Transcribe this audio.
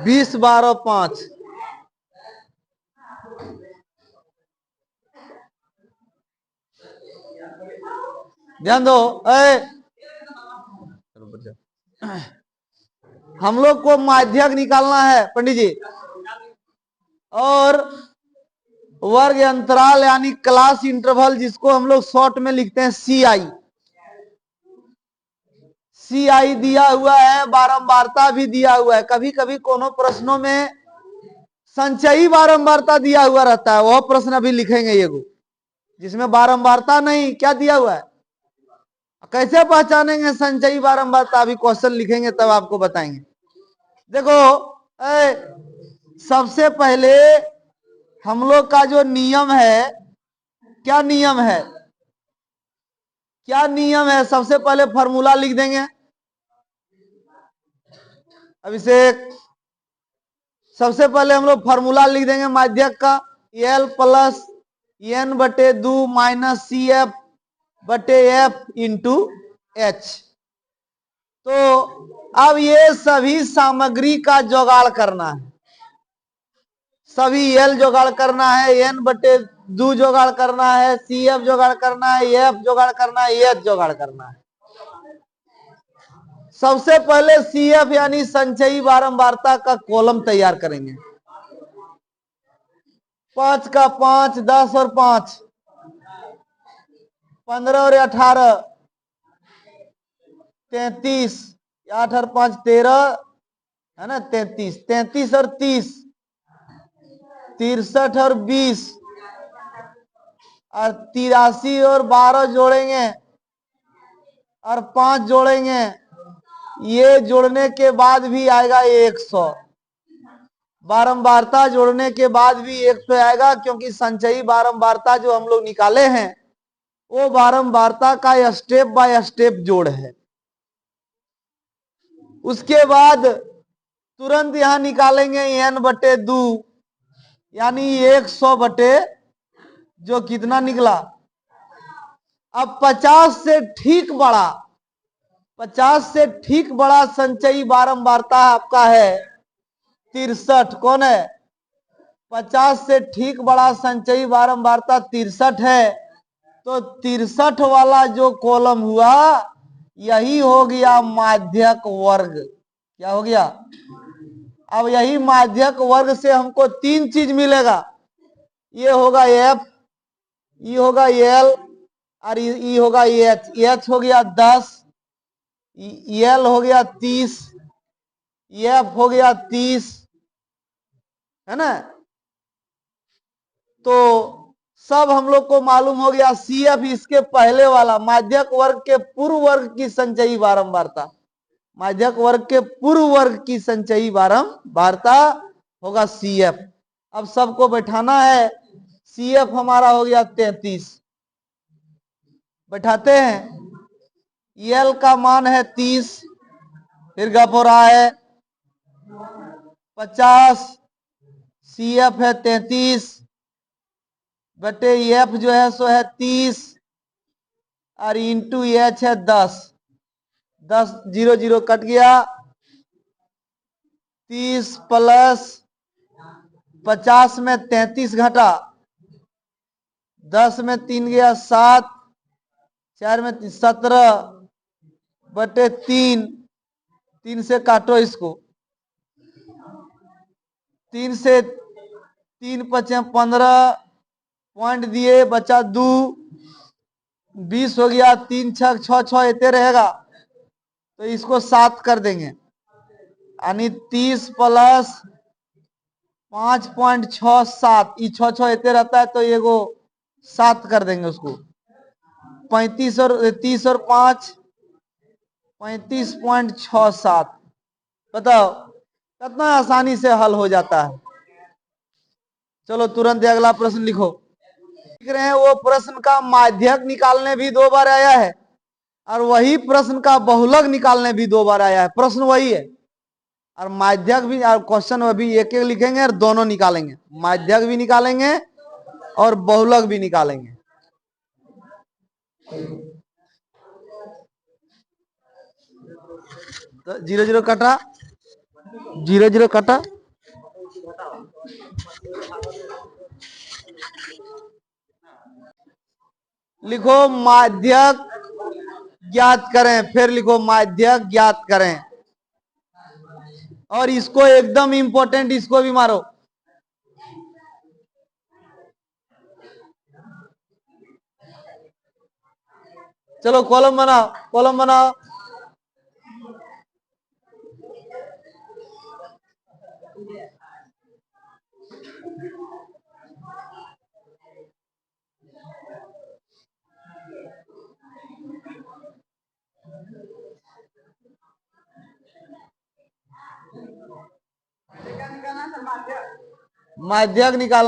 20 12 5। ध्यान दो। हम लोग को माध्यक निकालना है पंडित जी, और वर्ग अंतराल यानी क्लास इंटरवल, जिसको हम लोग शॉर्ट में लिखते हैं CI। CI दिया हुआ है, बारंबारता भी दिया हुआ है। कभी कभी कोनो प्रश्नों में संचयी बारंबारता दिया हुआ रहता है, वह प्रश्न अभी लिखेंगे एगो जिसमें बारंबारता नहीं, क्या दिया हुआ है, कैसे पहचानेंगे संचयी बारंबारता, अभी क्वेश्चन लिखेंगे तब आपको बताएंगे। देखो सबसे पहले हम लोग का जो नियम है, क्या नियम है, क्या नियम है, सबसे पहले फॉर्मूला लिख देंगे। अभिषेक, सबसे पहले हम लोग फॉर्मूला लिख देंगे माध्यक का, L प्लस N बटे 2 माइनस CF बटे F इंटू H। तो अब ये सभी सामग्री का जुगाड़ करना है, सभी L जुगाड़ करना है, N बटे 2 जुगाड़ करना है, CF जुगाड़ करना है, F जुगाड़ करना है, H जुगाड़ करना है। सबसे पहले CF यानी संचयी बारंबारता का कॉलम तैयार करेंगे। 5 का 5, 10 और 5, 15 और 18, 33, 8 और 5 13 है ना, 33, 33 और 30, 63 और 20 और 83 और 12 जोड़ेंगे और 5 जोड़ेंगे, ये जोड़ने के बाद भी आएगा 100। बारंबारता जोड़ने के बाद भी 100 आएगा, क्योंकि संचयी बारंबारता जो हम लोग निकाले हैं वो बारंबारता का स्टेप बाय स्टेप जोड़ है। उसके बाद तुरंत यहां निकालेंगे N बटे 2 यानी 100 बटे जो कितना निकला। अब 50 से ठीक बड़ा, 50 से ठीक बड़ा संचयी बारंबारता आपका है 63। कौन है? 50 से ठीक बड़ा संचयी बारंबारता 63 है। तो 63 वाला जो कॉलम हुआ यही हो गया माध्यक वर्ग। क्या हो गया? अब यही माध्यक वर्ग से हमको 3 चीज मिलेगा, ये होगा F, ये होगा L और ये होगा H। H हो गया 10, L हो गया 30, F हो गया 30, है ना। तो सब हम लोग को मालूम हो गया। CF इसके पहले वाला माध्यक वर्ग के पूर्व वर्ग की संचयी बारंबारता, माध्यक वर्ग के पूर्व वर्ग की संचयी बारंबारता होगा CF। अब सबको बैठाना है। CF हमारा हो गया 33, बैठाते हैं। L का मान है 30, फिर गप हो रहा है 50, CF है 33 बटे F जो है सो है 30 और इंटू H है 10। 10 0 0 कट गया। 30 प्लस 50 में 33 घटा, 10 में 3 गया 7, 4 में 17 बटे 3, 3 से काटो इसको, 3 से 3 5 15 पॉइंट दिए, बचा 2, 20 हो गया। 3 6 6 6 ऐसे रहेगा, तो इसको 7 कर देंगे, यानी 30 प्लस 5.67, ये 6 6 ऐसे रहता है तो एगो 7 कर देंगे उसको। 35 और 30 और 5 35.67। बताओ कितना आसानी से हल हो जाता है। चलो तुरंत अगला प्रश्न लिखो। लिख रहे हैं वो प्रश्न का माध्यक निकालने भी 2 बार आया है और वही प्रश्न का बहुलक निकालने भी 2 बार आया है। प्रश्न वही है और माध्यक भी, और क्वेश्चन अभी एक एक लिखेंगे और दोनों निकालेंगे, माध्यक भी निकालेंगे और बहुलक भी निकालेंगे। तो 0 0 कटा, जीरो जीरो काटा, लिखो माध्यक ज्ञात करें, फिर लिखो माध्यक ज्ञात करें। और इसको एकदम इंपॉर्टेंट, इसको भी मारो। चलो कॉलम बनाओ, कॉलम बनाओ। माध्यक निकालना।